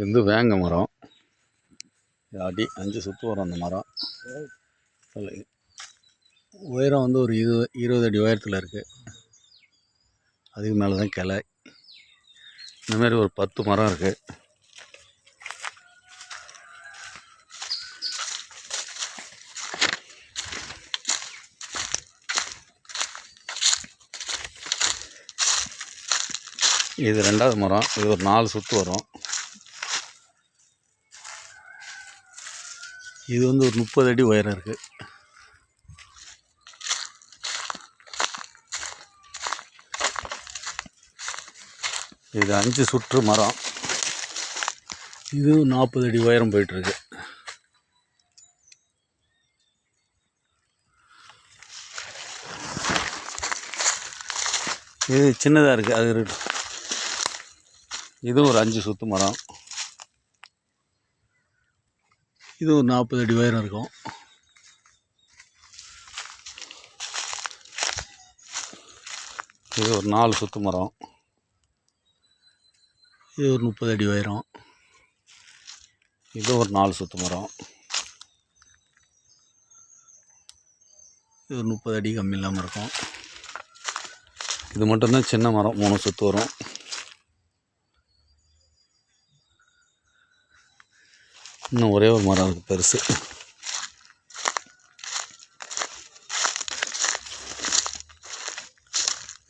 இது வேங்க மரம். அடி 5 சுற்று வரும் அந்த மரம். உயரம் வந்து ஒரு 20 அடி உயரத்தில் இருக்குது. அதுக்கு மேலே தான் கிளை. இந்தமாரி ஒரு 10 மரம் இருக்குது. இது 2வது மரம். இது ஒரு 4 சுற்று வரும். இது வந்து ஒரு 30 அடி உயரம் இருக்குது. இது 5 சுற்று மரம். இது 40 அடி உயரம் போயிட்டுருக்கு. இது சின்னதாக இருக்குது. அது இது ஒரு 5 சுற்று மரம். இது ஒரு 40 அடி உயரம் இருக்கும். இது ஒரு 4 சுற்று மரம். இது ஒரு 30 அடி உயரம். இது ஒரு 4 சுற்று மரம். இது ஒரு 30 அடி கம்மி இல்லாமல் இருக்கும். இது மட்டும்தான் சின்ன மரம். 3 சுற்று வரும். இன்னும் ஒரே ஒரு மரம் இருக்குது பெருசு.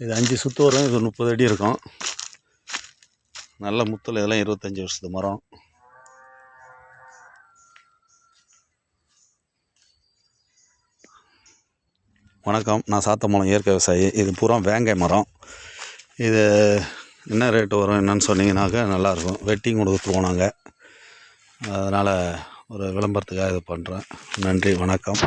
இது 5 சுற்று வரும். இது 30 அடி இருக்கும். நல்ல முத்தல். இதெல்லாம் 25 வருஷத்து மரம். வணக்கம், நான் சாத்தமலம் இயற்கை விவசாயி. இது பூரா வேங்கை மரம். இது என்ன ரேட்டு வரும் என்னன்னு சொன்னீங்கன்னாக்கா நல்லாயிருக்கும். வெட்டிங் கொடுத்துருவோம் நாங்கள். அதனால் ஒரு விளம்பரத்துக்காக இது பண்ணுறேன். நன்றி, வணக்கம்.